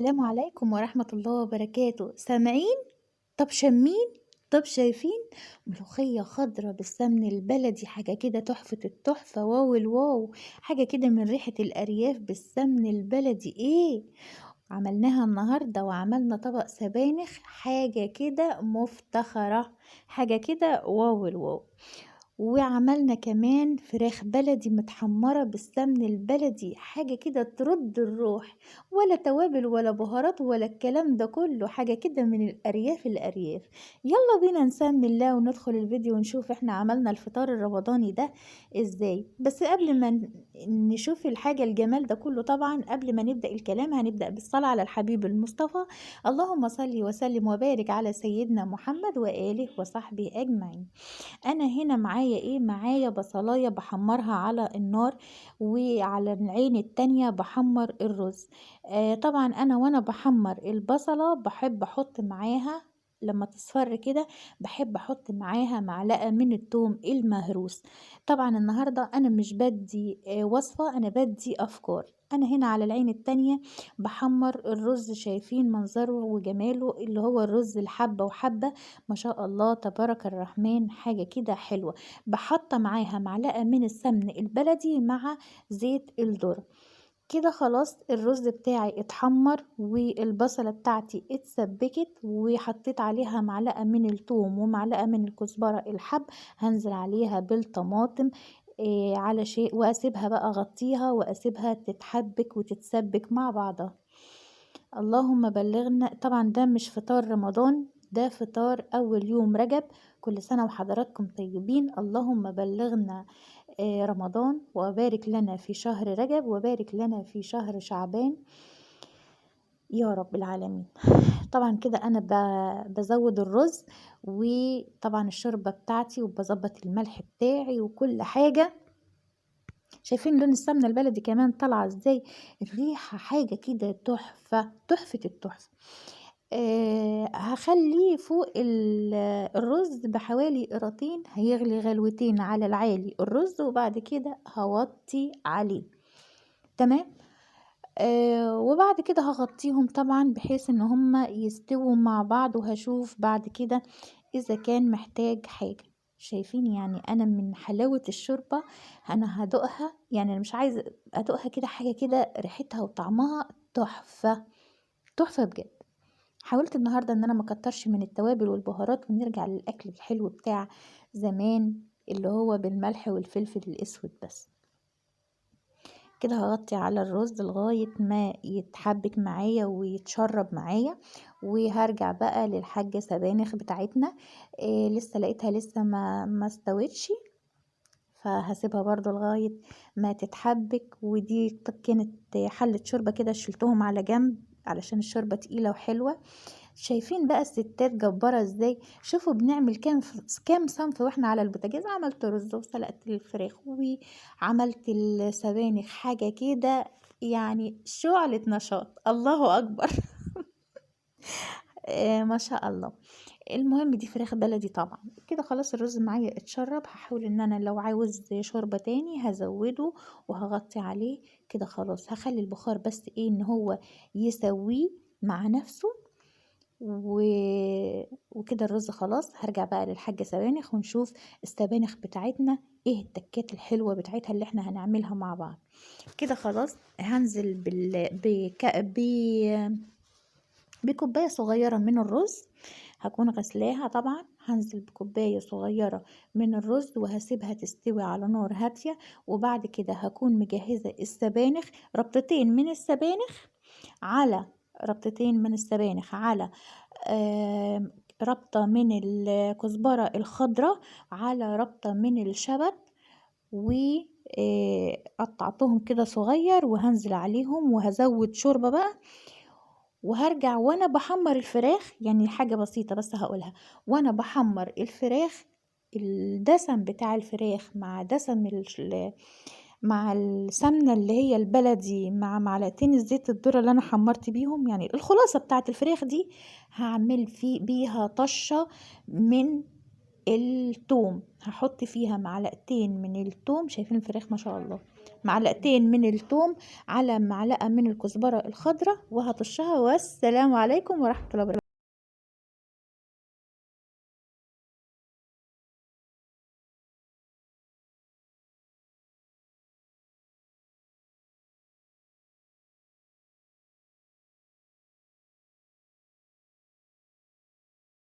السلام عليكم ورحمة الله وبركاته. سامعين؟ طب شامين؟ طب شايفين؟ ملوخية خضرة بالسمن البلدي، حاجة كده تحفة التحفة، واو الواو. حاجة كده من ريحة الأرياف بالسمن البلدي. ايه عملناها النهاردة؟ وعملنا طبق سبانخ، حاجة كده مفتخرة، حاجة كده واو الواو. وعملنا كمان فراخ بلدي متحمرة بالسمن البلدي، حاجة كده ترد الروح، ولا توابل ولا بهارات ولا الكلام ده كله، حاجة كده من الأرياف الأرياف. يلا بينا نسمي الله وندخل الفيديو ونشوف احنا عملنا الفطار الرمضاني ده ازاي. بس قبل ما نشوف الحاجة الجمال ده كله، طبعا قبل ما نبدأ الكلام هنبدأ بالصلاة على الحبيب المصطفى. اللهم صل وسلم وبارك على سيدنا محمد وآله وصحبه أجمعين. انا هنا معايا ايه؟ معايا بصلايه بحمرها على النار، وعلى العين التانية بحمر الرز. طبعا انا وانا بحمر البصله بحب احط معاها، لما تصفر كده بحب احط معاها معلقه من الثوم المهروس. طبعا النهارده انا مش بدي وصفه، انا بدي افكار. انا هنا على العين التانية بحمر الرز، شايفين منظره وجماله اللي هو الرز الحبة وحبة، ما شاء الله تبارك الرحمن، حاجة كده حلوة. بحط معاها معلقة من السمن البلدي مع زيت الذرة. كده خلاص الرز بتاعي اتحمر والبصلة بتاعتي اتسبكت، وحطيت عليها معلقة من الثوم ومعلقة من الكزبرة الحب. هنزل عليها بالطماطم على شيء، واسيبها بقى اغطيها واسيبها تتحبك وتتسبك مع بعضها. اللهم بلغنا. طبعا ده مش فطار رمضان، ده فطار أول يوم رجب. كل سنة وحضراتكم طيبين. اللهم بلغنا رمضان، وبارك لنا في شهر رجب، وبارك لنا في شهر شعبان يا رب العالمين. طبعا كده أنا بزود الرز، وطبعا الشوربة بتاعتي، وبظبط الملح بتاعي وكل حاجة. شايفين لون السمنة البلدي كمان طالعة ازاي؟ الريحة حاجة كده تحفة، تحفة التحفة. هخليه فوق الرز بحوالي قراطين، هيغلي غلوتين على العالي الرز، وبعد كده هوطي عليه. تمام. وبعد كده هغطيهم طبعا بحيث ان هما يستووا مع بعض، وهشوف بعد كده اذا كان محتاج حاجة. شايفين يعني انا من حلاوة الشوربة انا هدوقها، يعني انا مش عايزة ادوقها كده، حاجة كده ريحتها وطعمها تحفة، تحفة بجد. حاولت النهاردة ان انا ما اكترش من التوابل والبهارات، ونرجع للاكل الحلو بتاع زمان اللي هو بالملح والفلفل الاسود بس. كده هغطي على الرز لغاية ما يتحبك معايا ويتشرب معايا، وهرجع بقى للحاجة سبانخ بتاعتنا. لسه لقيتها لسه ما استوتش، فهسيبها برضو لغاية ما تتحبك. ودي كانت حلة شوربة كده، شلتهم على جنب علشان الشوربة تقيلة وحلوة. شايفين بقى الستات جبارة ازاي؟ شوفوا بنعمل كام صنف واحنا على البوتاجاز. عملت رز وسلقت الفراخ وعملت السبانخ، حاجة كده يعني شعلة نشاط، الله أكبر. ما شاء الله. المهم دي فراخ بلدي طبعا. كده خلاص الرز معايا اتشرب، هحاول ان انا لو عاوز شوربة تاني هزوده وهغطي عليه. كده خلاص هخلي البخار بس ايه ان هو يسويه مع نفسه. و... وكده الرز خلاص. هرجع بقى للحاجة سبانخ ونشوف السبانخ بتاعتنا ايه التكات الحلوة بتاعتها اللي احنا هنعملها مع بعض. كده خلاص هنزل بكوباية صغيرة من الرز، هكون غسلاها طبعا. هنزل بكوباية صغيرة من الرز وهسيبها تستوي على نار هادية. وبعد كده هكون مجهزة السبانخ، ربطتين من السبانخ على ربطة من الكزبرة الخضراء، على ربطة من الشبت، وقطعتهم كده صغير، وهنزل عليهم وهزود شوربة بقى. وهرجع وانا بحمر الفراخ، يعني حاجة بسيطة بس هقولها. وانا بحمر الفراخ، الدسم بتاع الفراخ مع مع السمنة اللي هي البلدي، مع معلقتين الزيت الذرة اللي انا حمرت بيهم، يعني الخلاصة بتاعت الفراخ دي هعمل بيها طشة من الثوم. هحط فيها معلقتين من الثوم. شايفين الفراخ ما شاء الله معلقتين من الثوم على معلقة من الكزبرة الخضراء وهطشها، والسلام عليكم ورحمة الله وبركاته.